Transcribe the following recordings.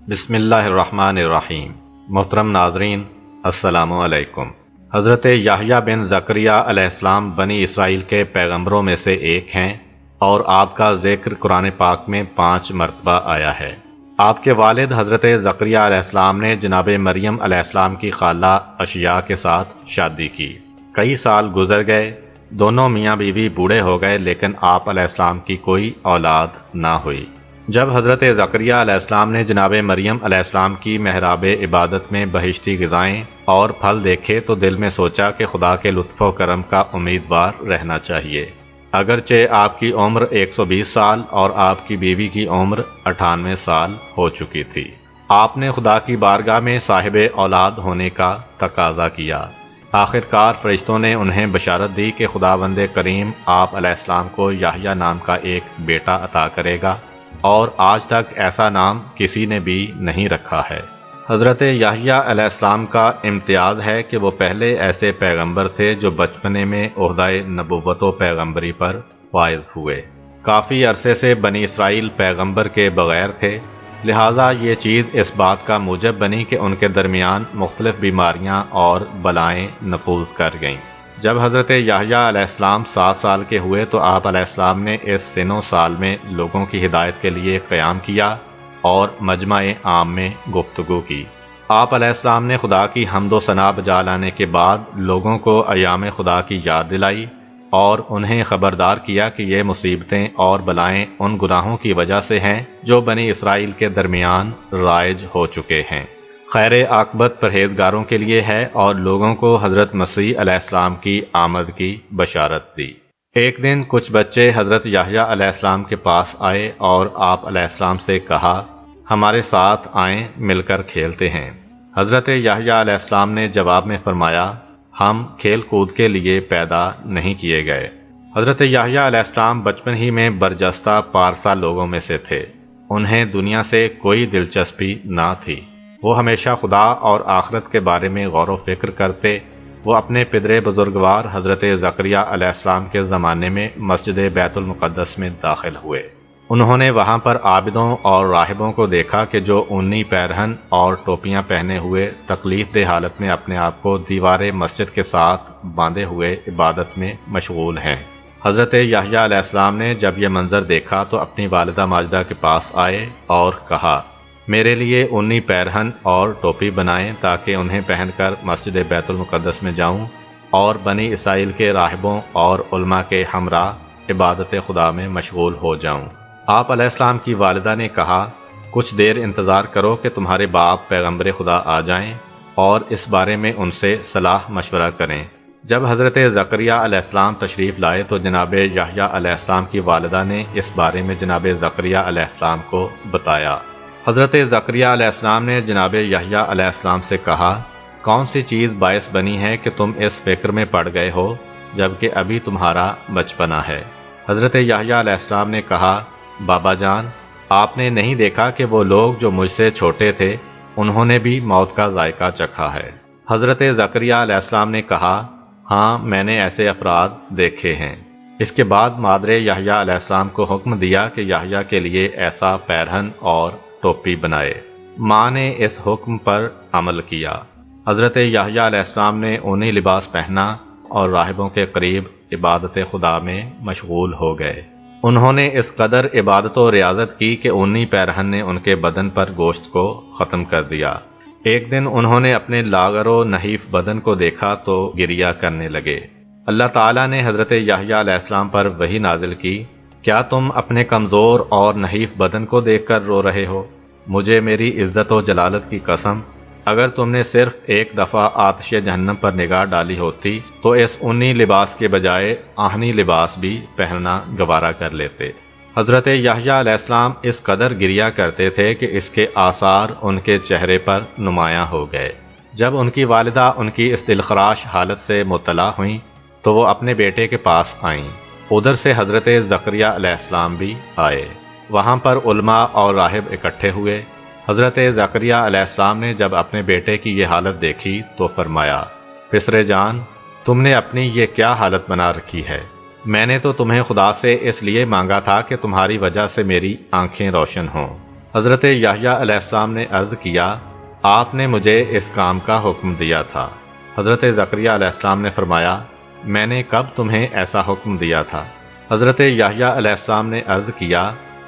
بسم اللہ الرحمن الرحیم۔ محترم ناظرین، السلام علیکم۔ حضرت یحییٰ بن زکریا علیہ السلام بنی اسرائیل کے پیغمبروں میں سے ایک ہیں اور آپ کا ذکر قرآن پاک میں 5 مرتبہ آیا ہے۔ آپ کے والد حضرت زکریا علیہ السلام نے جناب مریم علیہ السلام کی خالہ اشیاء کے ساتھ شادی کی۔ کئی سال گزر گئے، دونوں میاں بیوی بوڑھے ہو گئے، لیکن آپ علیہ السلام کی کوئی اولاد نہ ہوئی۔ جب حضرت زکریا علیہ السلام نے جناب مریم علیہ السلام کی محراب عبادت میں بہشتی غذائیں اور پھل دیکھے تو دل میں سوچا کہ خدا کے لطف و کرم کا امیدوار رہنا چاہیے۔ اگرچہ آپ کی عمر 120 سال اور آپ کی بیوی کی عمر 98 سال ہو چکی تھی، آپ نے خدا کی بارگاہ میں صاحب اولاد ہونے کا تقاضا کیا۔ آخرکار فرشتوں نے انہیں بشارت دی کہ خداوند کریم آپ علیہ السلام کو یحییٰ نام کا ایک بیٹا عطا کرے گا، اور آج تک ایسا نام کسی نے بھی نہیں رکھا ہے۔ حضرت یحییٰ علیہ السلام کا امتیاز ہے کہ وہ پہلے ایسے پیغمبر تھے جو بچپنے میں عہدہ نبوت و پیغمبری پر فائز ہوئے۔ کافی عرصے سے بنی اسرائیل پیغمبر کے بغیر تھے، لہٰذا یہ چیز اس بات کا موجب بنی کہ ان کے درمیان مختلف بیماریاں اور بلائیں نفوذ کر گئیں۔ جب حضرت یحییٰ علیہ السلام 7 سال کے ہوئے تو آپ علیہ السلام نے اس سن و سال میں لوگوں کی ہدایت کے لیے قیام کیا اور مجمع عام میں گفتگو کی۔ آپ علیہ السلام نے خدا کی حمد و ثنا بجا لانے کے بعد لوگوں کو ایام خدا کی یاد دلائی اور انہیں خبردار کیا کہ یہ مصیبتیں اور بلائیں ان گناہوں کی وجہ سے ہیں جو بنی اسرائیل کے درمیان رائج ہو چکے ہیں۔ خیر عاقبت پرہیزگاروں کے لیے ہے، اور لوگوں کو حضرت مسیح علیہ السلام کی آمد کی بشارت دی۔ ایک دن کچھ بچے حضرت یحییٰ علیہ السلام کے پاس آئے اور آپ علیہ السلام سے کہا، ہمارے ساتھ آئیں، مل کر کھیلتے ہیں۔ حضرت یحییٰ علیہ السلام نے جواب میں فرمایا، ہم کھیل کود کے لیے پیدا نہیں کیے گئے۔ حضرت یحییٰ علیہ السلام بچپن ہی میں برجستہ پارسا لوگوں میں سے تھے، انہیں دنیا سے کوئی دلچسپی نہ تھی۔ وہ ہمیشہ خدا اور آخرت کے بارے میں غور و فکر کرتے۔ وہ اپنے پدر بزرگوار حضرت زکریا علیہ السلام کے زمانے میں مسجد بیت المقدس میں داخل ہوئے۔ انہوں نے وہاں پر عابدوں اور راہبوں کو دیکھا کہ جو اونی پیرہن اور ٹوپیاں پہنے ہوئے تکلیف دہ حالت میں اپنے آپ کو دیوار مسجد کے ساتھ باندھے ہوئے عبادت میں مشغول ہیں۔ حضرت یحییٰ علیہ السلام نے جب یہ منظر دیکھا تو اپنی والدہ ماجدہ کے پاس آئے اور کہا، میرے لیے اونی پیرہن اور ٹوپی بنائیں تاکہ انہیں پہن کر مسجد بیت المقدس میں جاؤں اور بنی اسرائیل کے راہبوں اور علماء کے ہمراہ عبادت خدا میں مشغول ہو جاؤں۔ آپ علیہ السلام کی والدہ نے کہا، کچھ دیر انتظار کرو کہ تمہارے باپ پیغمبر خدا آ جائیں اور اس بارے میں ان سے صلاح مشورہ کریں۔ جب حضرت زکریا علیہ السلام تشریف لائے تو جناب یحییٰ علیہ السلام کی والدہ نے اس بارے میں جناب زکریا علیہ السلام کو بتایا۔ حضرت زکریا علیہ السلام نے جناب یحییٰ علیہ السلام سے کہا، کون سی چیز باعث بنی ہے کہ تم اس فکر میں پڑ گئے ہو جبکہ ابھی تمہارا بچپنا ہے؟ حضرت یحییٰ علیہ السلام نے کہا، بابا جان، آپ نے نہیں دیکھا کہ وہ لوگ جو مجھ سے چھوٹے تھے انہوں نے بھی موت کا ذائقہ چکھا ہے؟ حضرت زکریا علیہ السلام نے کہا، ہاں، میں نے ایسے افراد دیکھے ہیں۔ اس کے بعد مادر یحییٰ علیہ السلام کو حکم دیا کہ یحییٰ کے لیے ایسا پیرہن اور ٹوپی بنائے۔ ماں نے اس حکم پر عمل کیا۔ حضرت یحییٰ علیہ السلام نے اونی لباس پہنا اور راہبوں کے قریب عبادت خدا میں مشغول ہو گئے۔ انہوں نے اس قدر عبادت و ریاضت کی کہ اونی پیرہن نے ان کے بدن پر گوشت کو ختم کر دیا۔ ایک دن انہوں نے اپنے لاغر و نحیف بدن کو دیکھا تو گریہ کرنے لگے۔ اللہ تعالیٰ نے حضرت یحییٰ علیہ السلام پر وحی نازل کی، کیا تم اپنے کمزور اور نحیف بدن کو دیکھ کر رو رہے ہو؟ مجھے میری عزت و جلالت کی قسم، اگر تم نے صرف ایک دفعہ آتش جہنم پر نگاہ ڈالی ہوتی تو اس اونی لباس کے بجائے آہنی لباس بھی پہننا گوارا کر لیتے۔ حضرت یحییٰ علیہ السلام اس قدر گریہ کرتے تھے کہ اس کے آثار ان کے چہرے پر نمایاں ہو گئے۔ جب ان کی والدہ ان کی اس دلخراش حالت سے مطلع ہوئیں تو وہ اپنے بیٹے کے پاس آئیں۔ ادھر سے حضرت زکریا علیہ السلام بھی آئے۔ وہاں پر علماء اور راہب اکٹھے ہوئے۔ حضرت زکریا علیہ السلام نے جب اپنے بیٹے کی یہ حالت دیکھی تو فرمایا، پسر جان، تم نے اپنی یہ کیا حالت بنا رکھی ہے؟ میں نے تو تمہیں خدا سے اس لیے مانگا تھا کہ تمہاری وجہ سے میری آنکھیں روشن ہوں۔ حضرت یحییٰ علیہ السلام نے عرض کیا، آپ نے مجھے اس کام کا حکم دیا تھا۔ حضرت زکریا علیہ السلام نے فرمایا، میں نے کب تمہیں ایسا حکم دیا تھا؟ حضرت یحییٰ علیہ السلام نے عرض کیا،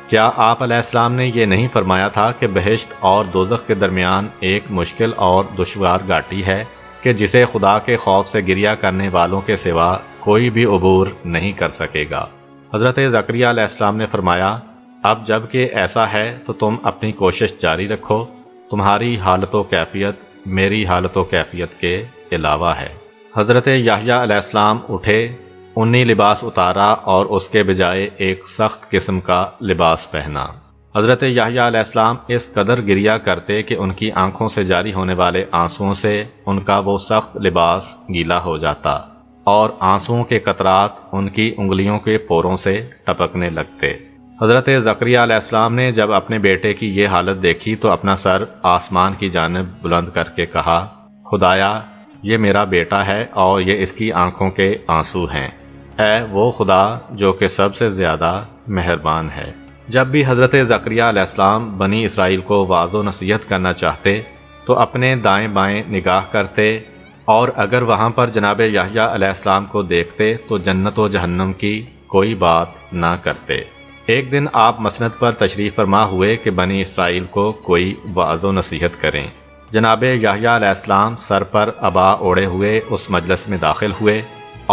کیا آپ علیہ السلام نے یہ نہیں فرمایا تھا کہ بہشت اور دوزخ کے درمیان ایک مشکل اور دشوار گھاٹی ہے کہ جسے خدا کے خوف سے گریہ کرنے والوں کے سوا کوئی بھی عبور نہیں کر سکے گا؟ حضرت زکریا علیہ السلام نے فرمایا، اب جب کہ ایسا ہے تو تم اپنی کوشش جاری رکھو، تمہاری حالت و کیفیت میری حالت و کیفیت کے علاوہ ہے۔ حضرت یحییٰ علیہ السلام اٹھے، اونی لباس اتارا اور اس کے بجائے ایک سخت قسم کا لباس پہنا۔ حضرت یحییٰ علیہ السلام اس قدر گریہ کرتے کہ ان کی آنکھوں سے جاری ہونے والے آنسوؤں سے ان کا وہ سخت لباس گیلا ہو جاتا اور آنسوؤں کے قطرات ان کی انگلیوں کے پوروں سے ٹپکنے لگتے۔ حضرت زکریا علیہ السلام نے جب اپنے بیٹے کی یہ حالت دیکھی تو اپنا سر آسمان کی جانب بلند کر کے کہا، خدایا، یہ میرا بیٹا ہے اور یہ اس کی آنکھوں کے آنسو ہیں، اے وہ خدا جو کہ سب سے زیادہ مہربان ہے۔ جب بھی حضرت زکریا علیہ السلام بنی اسرائیل کو واعظ و نصیحت کرنا چاہتے تو اپنے دائیں بائیں نگاہ کرتے، اور اگر وہاں پر جناب یحییٰ علیہ السلام کو دیکھتے تو جنت و جہنم کی کوئی بات نہ کرتے۔ ایک دن آپ مسند پر تشریف فرما ہوئے کہ بنی اسرائیل کو کوئی وعظ و نصیحت کریں۔ جناب یحییٰ علیہ السلام سر پر عبا اوڑے ہوئے اس مجلس میں داخل ہوئے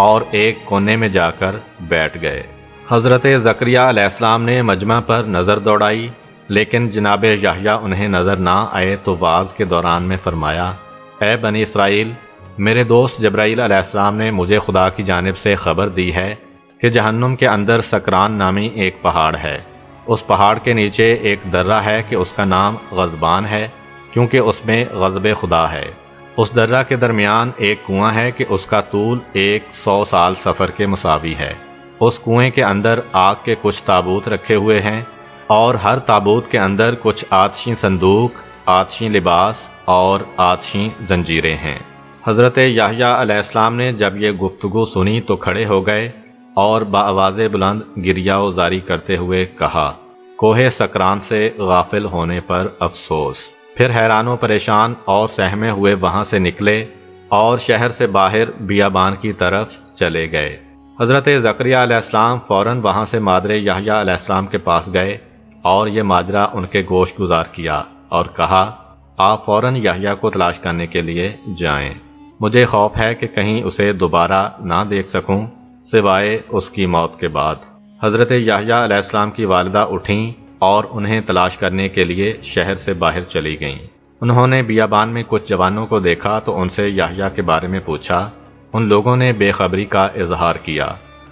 اور ایک کونے میں جا کر بیٹھ گئے۔ حضرت زکریا علیہ السلام نے مجمع پر نظر دوڑائی، لیکن جناب یحییٰ انہیں نظر نہ آئے تو وعظ کے دوران میں فرمایا، اے بنی اسرائیل، میرے دوست جبرائیل علیہ السلام نے مجھے خدا کی جانب سے خبر دی ہے کہ جہنم کے اندر سکران نامی ایک پہاڑ ہے۔ اس پہاڑ کے نیچے ایک درہ ہے کہ اس کا نام غضبان ہے، کیونکہ اس میں غضب خدا ہے۔ اس درہ کے درمیان ایک کنواں ہے کہ اس کا طول 100 سال سفر کے مساوی ہے۔ اس کنویں کے اندر آگ کے کچھ تابوت رکھے ہوئے ہیں، اور ہر تابوت کے اندر کچھ آتشی صندوق، آتشی لباس اور آتشی زنجیریں ہیں۔ حضرت یحییٰ علیہ السلام نے جب یہ گفتگو سنی تو کھڑے ہو گئے اور بآواز بلند گریہ و زاری کرتے ہوئے کہا، کوہ سکران سے غافل ہونے پر افسوس۔ پھر حیران و پریشان اور سہمے ہوئے وہاں سے نکلے اور شہر سے باہر بیابان کی طرف چلے گئے۔ حضرت زکریا علیہ السلام فوراً وہاں سے مادر یحییٰ علیہ السلام کے پاس گئے اور یہ ماجرا ان کے گوش گزار کیا اور کہا، آپ فوراً یحییٰ کو تلاش کرنے کے لیے جائیں، مجھے خوف ہے کہ کہیں اسے دوبارہ نہ دیکھ سکوں سوائے اس کی موت کے بعد۔ حضرت یحییٰ علیہ السلام کی والدہ اٹھیں اور انہیں تلاش کرنے کے لیے شہر سے باہر چلی گئیں۔ انہوں نے بیابان میں کچھ جوانوں کو دیکھا تو ان سے یحییٰ کے بارے میں پوچھا۔ ان لوگوں نے بے خبری کا اظہار کیا۔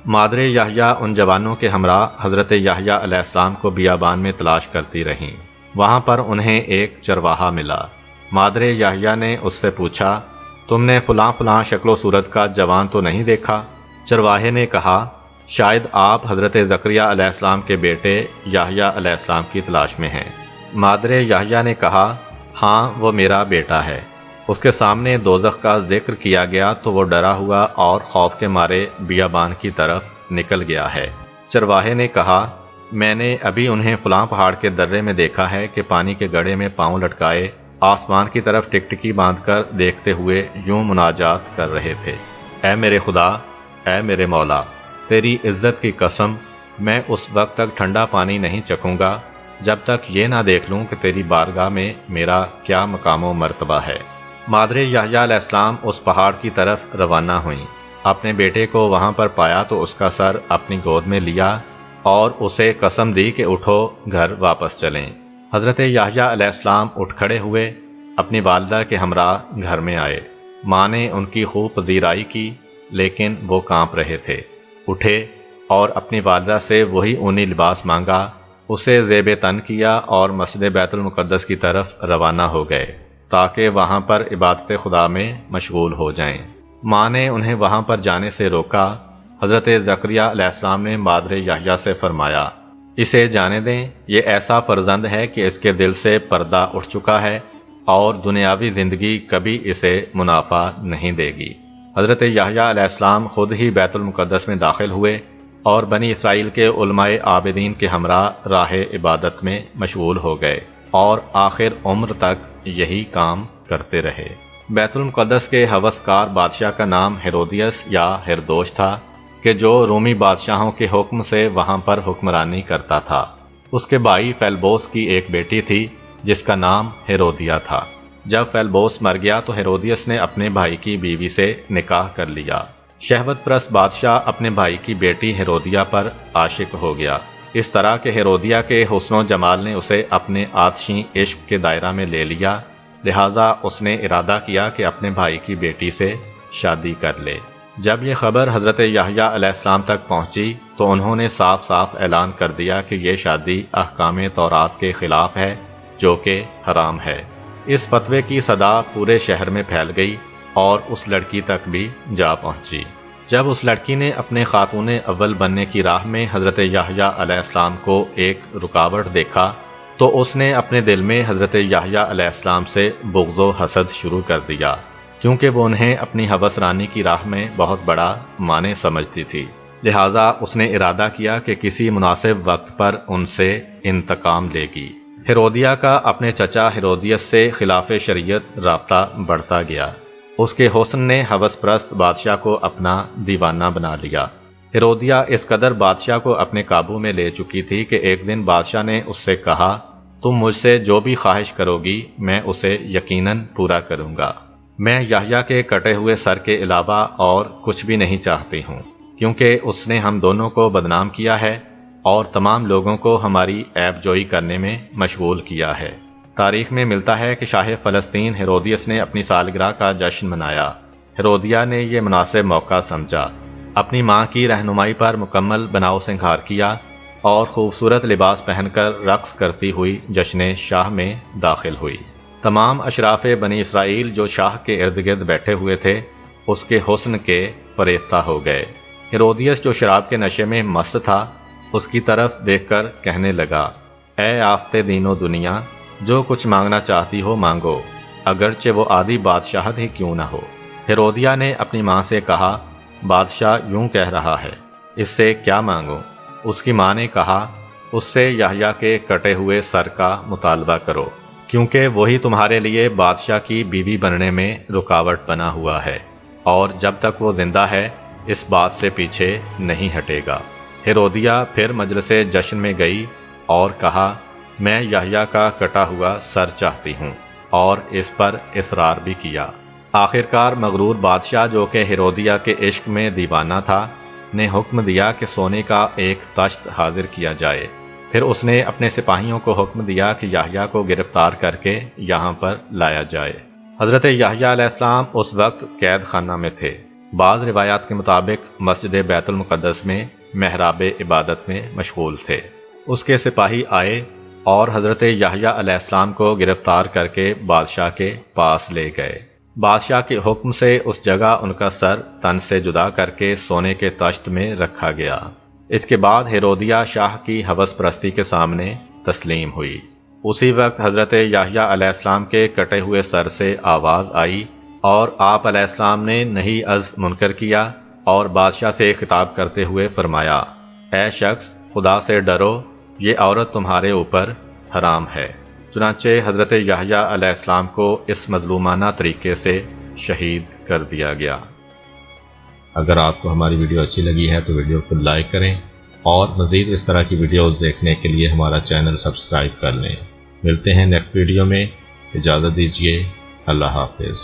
مادر یحییٰ ان جوانوں کے ہمراہ حضرت یحییٰ علیہ السلام کو بیابان میں تلاش کرتی رہیں۔ وہاں پر انہیں ایک چرواہا ملا۔ مادر یحییٰ نے اس سے پوچھا، تم نے فلاں فلاں شکل و صورت کا جوان تو نہیں دیکھا؟ چرواہے نے کہا، شاید آپ حضرت زکریا علیہ السلام کے بیٹے یحییٰ علیہ السلام کی تلاش میں ہیں۔ مادر یحییٰ نے کہا، ہاں وہ میرا بیٹا ہے۔ اس کے سامنے دوزخ کا ذکر کیا گیا تو وہ ڈرا ہوا اور خوف کے مارے بیابان کی طرف نکل گیا ہے۔ چرواہے نے کہا، میں نے ابھی انہیں فلاں پہاڑ کے درے میں دیکھا ہے کہ پانی کے گڑھے میں پاؤں لٹکائے آسمان کی طرف ٹکٹکی باندھ کر دیکھتے ہوئے یوں مناجات کر رہے تھے، اے میرے خدا، اے میرے مولا، تیری عزت کی قسم، میں اس وقت تک ٹھنڈا پانی نہیں چکھوں گا جب تک یہ نہ دیکھ لوں کہ تیری بارگاہ میں میرا کیا مقام و مرتبہ ہے۔ مادر یحییٰ علیہ السلام اس پہاڑ کی طرف روانہ ہوئیں۔ اپنے بیٹے کو وہاں پر پایا تو اس کا سر اپنی گود میں لیا اور اسے قسم دی کہ اٹھو، گھر واپس چلیں۔ حضرت یحییٰ علیہ السلام اٹھ کھڑے ہوئے، اپنی والدہ کے ہمراہ گھر میں آئے۔ ماں نے ان کی خوب پذیرائی کی، لیکن وہ کانپ رہے تھے۔ اٹھے اور اپنی والدہ سے وہی اونی لباس مانگا، اسے زیب تن کیا اور مسجد بیت المقدس کی طرف روانہ ہو گئے تاکہ وہاں پر عبادت خدا میں مشغول ہو جائیں۔ ماں نے انہیں وہاں پر جانے سے روکا۔ حضرت زکریا علیہ السلام نے مادر یحییٰ سے فرمایا، اسے جانے دیں، یہ ایسا فرزند ہے کہ اس کے دل سے پردہ اٹھ چکا ہے اور دنیاوی زندگی کبھی اسے منافع نہیں دے گی۔ حضرت یحییٰ علیہ السلام خود ہی بیت المقدس میں داخل ہوئے اور بنی اسرائیل کے علماء عابدین کے ہمراہ راہ عبادت میں مشغول ہو گئے اور آخر عمر تک یہی کام کرتے رہے۔ بیت المقدس کے ہوسکار بادشاہ کا نام ہیرودیس یا ہردوش تھا کہ جو رومی بادشاہوں کے حکم سے وہاں پر حکمرانی کرتا تھا۔ اس کے بھائی فیلبوس کی ایک بیٹی تھی جس کا نام ہیرودیا تھا۔ جب فیلبوس مر گیا تو ہیرودیس نے اپنے بھائی کی بیوی سے نکاح کر لیا۔ شہوت پرست بادشاہ اپنے بھائی کی بیٹی ہیرودیا پر عاشق ہو گیا، اس طرح کہ ہیرودیا کے حسن و جمال نے اسے اپنے آتشی عشق کے دائرہ میں لے لیا، لہذا اس نے ارادہ کیا کہ اپنے بھائی کی بیٹی سے شادی کر لے۔ جب یہ خبر حضرت یحییٰ علیہ السلام تک پہنچی تو انہوں نے صاف صاف اعلان کر دیا کہ یہ شادی احکام تورات کے خلاف ہے، جو کہ حرام ہے۔ اس فتوے کی صدا پورے شہر میں پھیل گئی اور اس لڑکی تک بھی جا پہنچی۔ جب اس لڑکی نے اپنے خاتون اول بننے کی راہ میں حضرت یحییٰ علیہ السلام کو ایک رکاوٹ دیکھا تو اس نے اپنے دل میں حضرت یحییٰ علیہ السلام سے بغض و حسد شروع کر دیا، کیونکہ وہ انہیں اپنی ہوس رانی کی راہ میں بہت بڑا مانع سمجھتی تھی۔ لہٰذا اس نے ارادہ کیا کہ کسی مناسب وقت پر ان سے انتقام لے گی۔ ہیرودیا کا اپنے چچا ہیرودیس سے خلاف شریعت رابطہ بڑھتا گیا۔ اس کے حسن نے ہوس پرست بادشاہ کو اپنا دیوانہ بنا لیا۔ ہیرودیا اس قدر بادشاہ کو اپنے قابو میں لے چکی تھی کہ ایک دن بادشاہ نے اس سے کہا، تم مجھ سے جو بھی خواہش کرو گی میں اسے یقیناً پورا کروں گا۔ میں یحییٰ کے کٹے ہوئے سر کے علاوہ اور کچھ بھی نہیں چاہتی ہوں، کیونکہ اس نے ہم دونوں کو بدنام کیا ہے اور تمام لوگوں کو ہماری عیب جوئی کرنے میں مشغول کیا ہے۔ تاریخ میں ملتا ہے کہ شاہ فلسطین ہیرودیس نے اپنی سالگرہ کا جشن منایا۔ ہیرودیا نے یہ مناسب موقع سمجھا، اپنی ماں کی رہنمائی پر مکمل بناؤ سنگھار کیا اور خوبصورت لباس پہن کر رقص کرتی ہوئی جشن شاہ میں داخل ہوئی۔ تمام اشراف بنی اسرائیل جو شاہ کے ارد گرد بیٹھے ہوئے تھے اس کے حسن کے فریفتہ ہو گئے۔ ہیرودیس جو شراب کے نشے میں مست تھا اس کی طرف دیکھ کر کہنے لگا، اے آفتے دین و دنیا، جو کچھ مانگنا چاہتی ہو مانگو، اگرچہ وہ آدھی بادشاہت ہی کیوں نہ ہو۔ ہیرودیا نے اپنی ماں سے کہا، بادشاہ یوں کہہ رہا ہے، اس سے کیا مانگو؟ اس کی ماں نے کہا، اس سے یحییٰ کے کٹے ہوئے سر کا مطالبہ کرو، کیونکہ وہی تمہارے لیے بادشاہ کی بیوی بننے میں رکاوٹ بنا ہوا ہے، اور جب تک وہ زندہ ہے اس بات سے پیچھے نہیں ہٹے گا۔ ہیرودیا پھر مجلس جشن میں گئی اور کہا، میں یحییٰ کا کٹا ہوا سر چاہتی ہوں، اور اس پر اصرار بھی کیا۔ آخرکار مغرور بادشاہ جو کہ ہیرودیا کے عشق میں دیوانہ تھا نے حکم دیا کہ سونے کا ایک تشت حاضر کیا جائے۔ پھر اس نے اپنے سپاہیوں کو حکم دیا کہ یحییٰ کو گرفتار کر کے یہاں پر لایا جائے۔ حضرت یحییٰ علیہ السلام اس وقت قید خانہ میں تھے۔ بعض روایات کے مطابق مسجد بیت المقدس میں محراب عبادت میں مشغول تھے۔ اس کے سپاہی آئے اور حضرت یحییٰ علیہ السلام کو گرفتار کر کے بادشاہ کے پاس لے گئے۔ بادشاہ کے حکم سے اس جگہ ان کا سر تن سے جدا کر کے سونے کے تشت میں رکھا گیا۔ اس کے بعد ہیرودیا شاہ کی ہوس پرستی کے سامنے تسلیم ہوئی۔ اسی وقت حضرت یحییٰ علیہ السلام کے کٹے ہوئے سر سے آواز آئی اور آپ علیہ السلام نے نہی از منکر کیا اور بادشاہ سے خطاب کرتے ہوئے فرمایا، اے شخص، خدا سے ڈرو، یہ عورت تمہارے اوپر حرام ہے۔ چنانچہ حضرت یحییٰ علیہ السلام کو اس مظلومانہ طریقے سے شہید کر دیا گیا۔ اگر آپ کو ہماری ویڈیو اچھی لگی ہے تو ویڈیو کو لائک کریں اور مزید اس طرح کی ویڈیوز دیکھنے کے لیے ہمارا چینل سبسکرائب کر لیں۔ ملتے ہیں نیکسٹ ویڈیو میں، اجازت دیجیے، اللہ حافظ۔